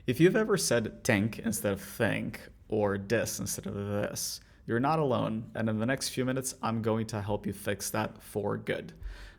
If you've ever said think instead of think or dis instead of this, you're not alone, and in the next few minutes, I'm going to help you fix that for good.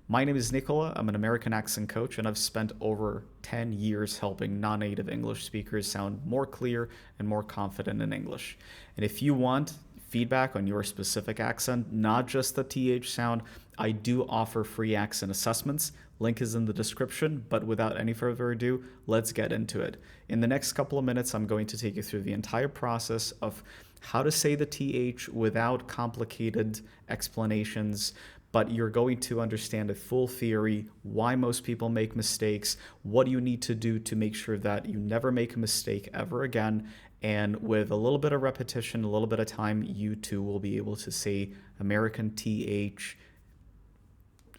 My name is Nicola. I'm an American accent coach, and I've spent over 10 years helping non native English speakers sound more clear and more confident in English. And if you want feedback on your specific accent, not just the TH sound, I do offer free accent assessments. Link is in the description, but without any further ado, let's get into it. In the next couple of minutes, I'm going to take you through the entire process of how to say the TH without complicated explanations, but you're going to understand a full theory, why most people make mistakes, what you need to do to make sure that you never make a mistake ever again. And with a little bit of repetition, a little bit of time, you too will be able to say American TH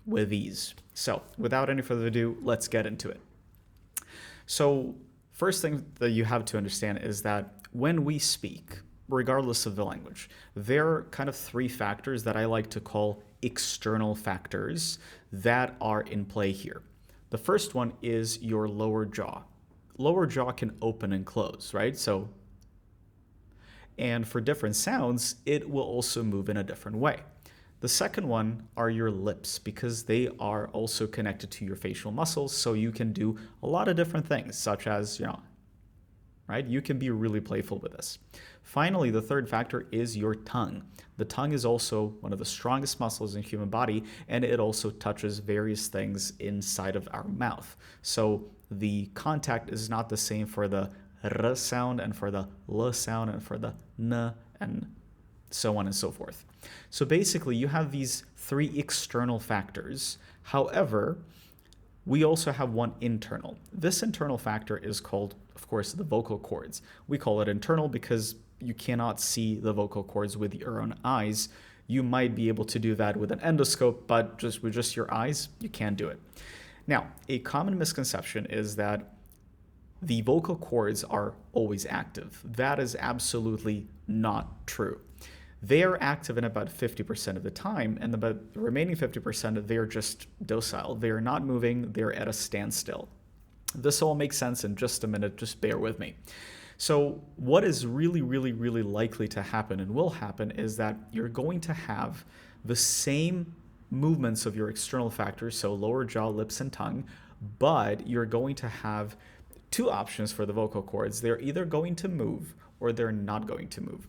with ease. So without any further ado, let's get into it. So first thing that you have to understand is that when we speak, regardless of the language, there are kind of three factors that I like to call external factors that are in play here. The first one is your lower jaw. Lower jaw can open and close, right? And for different sounds, it will also move in a different way. The second one are your lips, because they are also connected to your facial muscles, so you can do a lot of different things, such as, right? You can be really playful with this. Finally, the third factor is your tongue. The tongue is also one of the strongest muscles in the human body, and it also touches various things inside of our mouth. So the contact is not the same for the r sound and for the l sound and for the n and so on and so forth. So basically, you have these three external factors. However, we also have one internal. This internal factor is called, of course, the vocal cords. We call it internal because you cannot see the vocal cords with your own eyes. You might be able to do that with an endoscope, but with just your eyes, you can't do it. Now, a common misconception is that the vocal cords are always active. That is absolutely not true. They are active in about 50% of the time, and about the remaining 50%, they're just docile. They're not moving, they're at a standstill. This all makes sense in just a minute, just bear with me. So what is really, really, really likely to happen and will happen is that you're going to have the same movements of your external factors, so lower jaw, lips, and tongue, but you're going to have two options for the vocal cords. They're either going to move or they're not going to move.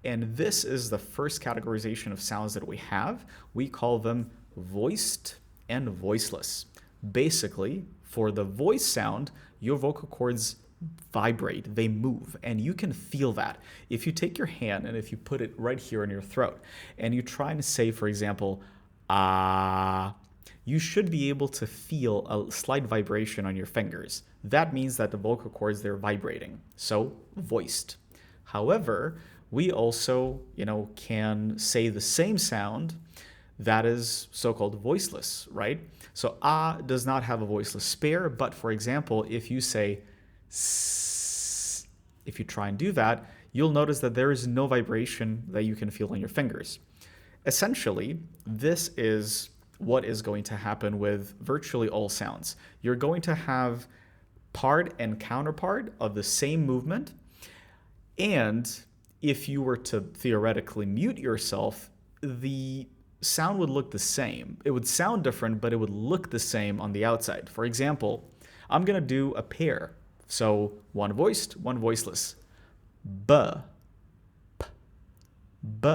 And this is the first categorization of sounds that we have. We call them voiced and voiceless. Basically, for the voice sound, your vocal cords vibrate, they move, and you can feel that. If you take your hand and if you put it right here in your throat and you try and say, for example, ah, you should be able to feel a slight vibration on your fingers. That means that the vocal cords, they're vibrating. So voiced. However, we also, can say the same sound that is so-called voiceless, right? So ah does not have a voiceless pair, but for example, if you say s, if you try and do that, you'll notice that there is no vibration that you can feel on your fingers. Essentially, this is what is going to happen with virtually all sounds. You're going to have part and counterpart of the same movement, and if you were to theoretically mute yourself, the sound would look the same. It would sound different, but it would look the same on the outside. For example, I'm going to do a pair. So one voiced, one voiceless. B, p, b,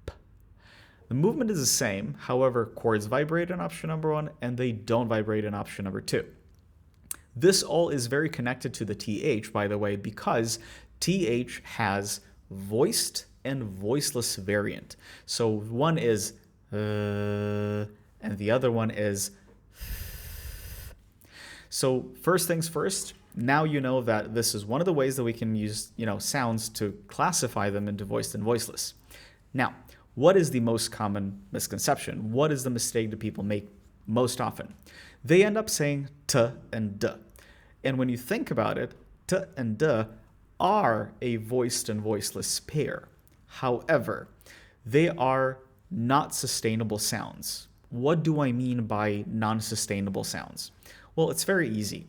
p. The movement is the same. However, chords vibrate in option number one, and they don't vibrate in option number two. This all is very connected to the TH, by the way, because TH has voiced and voiceless variant. So one is and the other one is. So first things first, now you know that this is one of the ways that we can use, sounds to classify them into voiced and voiceless. Now, what is the most common misconception? What is the mistake that people make most often? They end up saying t and d. And when you think about it, t and d are a voiced and voiceless pair. However, they are not sustainable sounds. What do I mean by non-sustainable sounds? Well, it's very easy.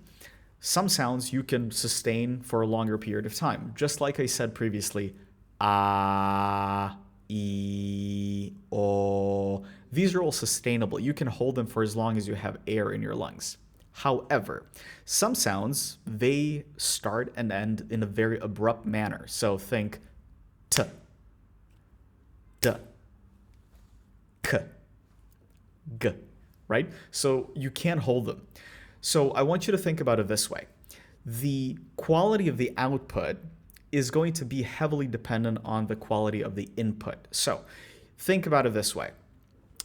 Some sounds you can sustain for a longer period of time. Just like I said previously, ah, e, o. These are all sustainable. You can hold them for as long as you have air in your lungs. However, some sounds, they start and end in a very abrupt manner. So think t, d, k, g, right? So you can't hold them. So I want you to think about it this way. The quality of the output is going to be heavily dependent on the quality of the input. So think about it this way.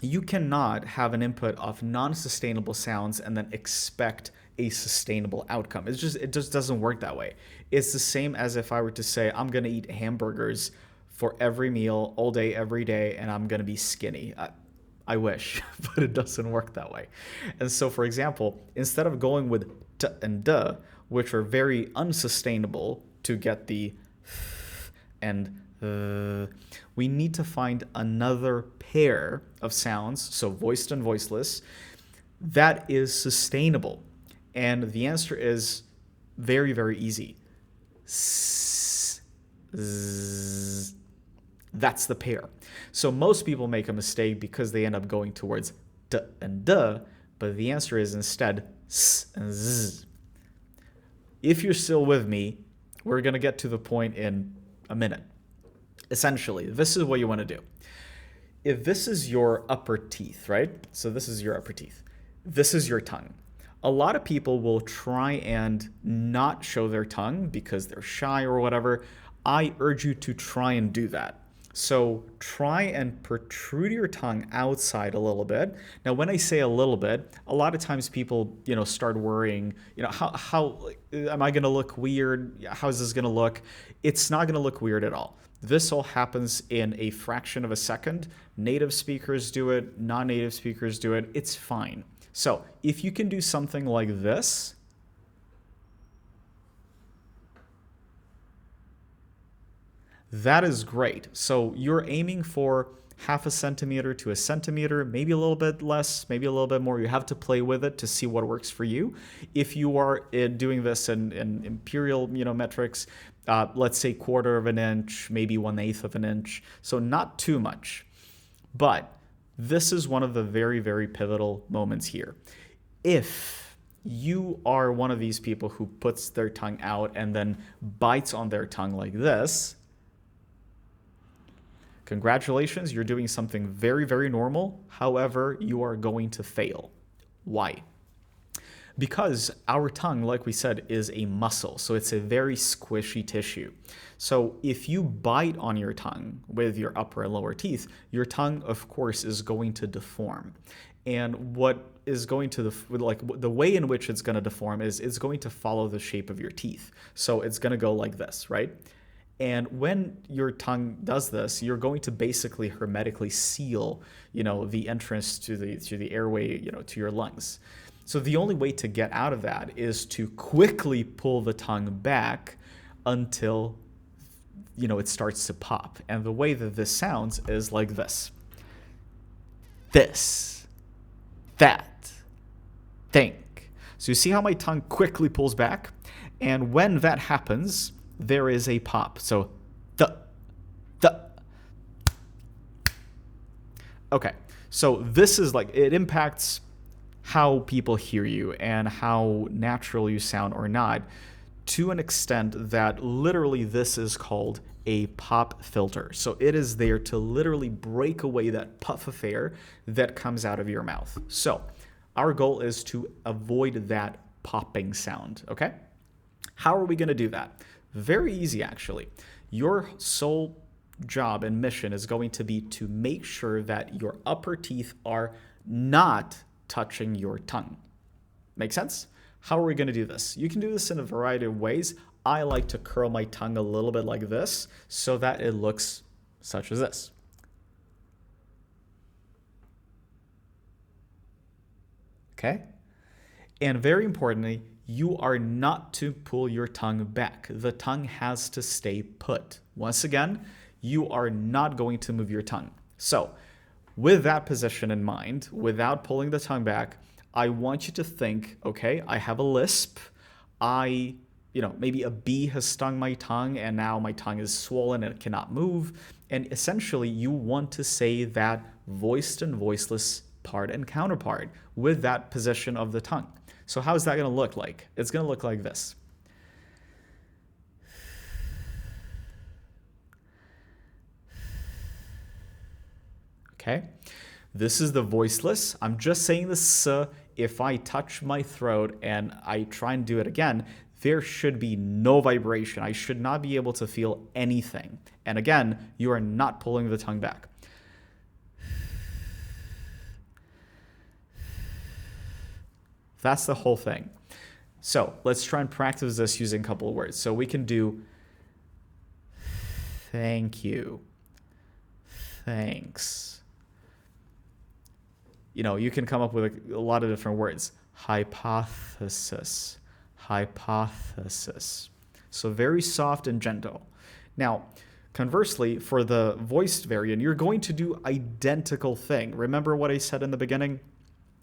You cannot have an input of non-sustainable sounds and then expect a sustainable outcome. It just doesn't work that way. It's the same as if I were to say, I'm going to eat hamburgers for every meal, all day, every day, and I'm going to be skinny. I wish, but it doesn't work that way. And so, for example, instead of going with t and d, which are very unsustainable to get the and we need to find another pair of sounds, so voiced and voiceless, that is sustainable. And the answer is very, very easy. S, z. That's the pair. So most people make a mistake because they end up going towards d and d, but the answer is instead s and z. If you're still with me, we're going to get to the point in a minute. Essentially, this is what you want to do. If this is your upper teeth, right? So this is your upper teeth. This is your tongue. A lot of people will try and not show their tongue because they're shy or whatever. I urge you to try and do that. So try and protrude your tongue outside a little bit. Now, when I say a little bit, a lot of times people, start worrying, how am I going to look weird? How is this going to look? It's not going to look weird at all. This all happens in a fraction of a second. Native speakers do it, non-native speakers do it. It's fine. So if you can do something like this, that is great. So you're aiming for 0.5 centimeter to 1 centimeter, maybe a little bit less, maybe a little bit more. You have to play with it to see what works for you. If you are doing this in imperial metrics, let's say 1/4 of an inch, maybe 1/8 of an inch. So not too much. But this is one of the very, very pivotal moments here. If you are one of these people who puts their tongue out and then bites on their tongue like this, congratulations, you're doing something very, very normal. However, you are going to fail. Why? Because our tongue, like we said, is a muscle. So it's a very squishy tissue. So if you bite on your tongue with your upper and lower teeth, your tongue, of course, is going to deform. And what is going to, the way in which it's going to deform is it's going to follow the shape of your teeth. So it's going to go like this, right? And when your tongue does this, you're going to basically hermetically seal, the entrance to the airway, to your lungs. So the only way to get out of that is to quickly pull the tongue back until, it starts to pop. And the way that this sounds is like this. This, that, think. So you see how my tongue quickly pulls back? And when that happens, there is a pop. So the. Okay, so this is it impacts how people hear you and how natural you sound or not, to an extent that literally this is called a pop filter. So it is there to literally break away that puff of air that comes out of your mouth. So our goal is to avoid that popping sound, okay? How are we going to do that? Very easy, actually. Your sole job and mission is going to be to make sure that your upper teeth are not touching your tongue. Make sense? How are we going to do this? You can do this in a variety of ways. I like to curl my tongue a little bit like this so that it looks such as this. Okay? And very importantly, you are not to pull your tongue back. The tongue has to stay put. Once again, you are not going to move your tongue. So, with that position in mind, without pulling the tongue back, I want you to think, okay, I have a lisp. maybe a bee has stung my tongue and now my tongue is swollen and it cannot move. And essentially, you want to say that voiced and voiceless part and counterpart with that position of the tongue. So how's that going to look like? It's going to look like this. Okay, this is the voiceless. I'm just saying the s. If I touch my throat and I try and do it again, there should be no vibration. I should not be able to feel anything. And again, you are not pulling the tongue back. That's the whole thing. So let's try and practice this using a couple of words. So we can do thank you, thanks. You can come up with a lot of different words. Hypothesis, hypothesis. So very soft and gentle. Now, conversely, for the voiced variant, you're going to do identical thing. Remember what I said in the beginning?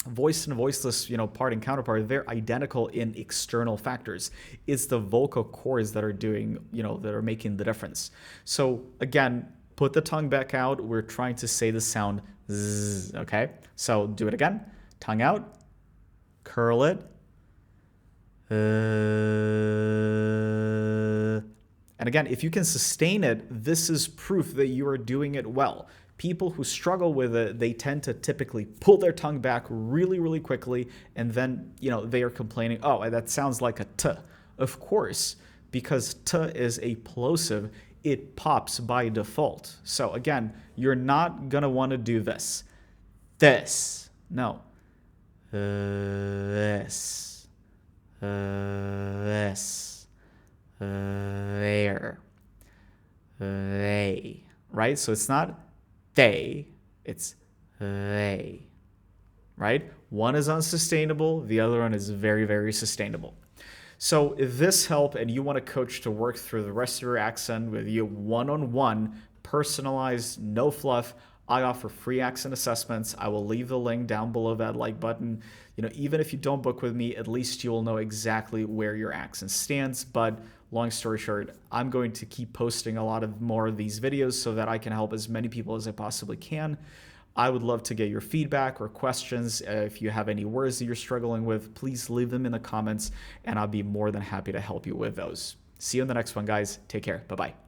Voiced and voiceless, part and counterpart, they're identical in external factors. It's the vocal cords that are doing, that are making the difference. So again, put the tongue back out. We're trying to say the sound z, okay? So do it again. Tongue out. Curl it. And again, if you can sustain it, this is proof that you are doing it well. People who struggle with it, they tend to typically pull their tongue back really, really quickly, and then, they are complaining, oh, that sounds like a t. Of course, because t is a plosive, it pops by default. So again, you're not going to want to do this. This. No. This. This. There. They. Right? So it's not they, it's they. Right? One is unsustainable, the other one is very, very sustainable. So if this helped and you want a coach to work through the rest of your accent with you one-on-one, personalized, no fluff, I offer free accent assessments. I will leave the link down below that like button. Even if you don't book with me, at least you will know exactly where your accent stands. But long story short, I'm going to keep posting a lot of more of these videos so that I can help as many people as I possibly can. I would love to get your feedback or questions. If you have any words that you're struggling with, please leave them in the comments and I'll be more than happy to help you with those. See you in the next one, guys. Take care. Bye-bye.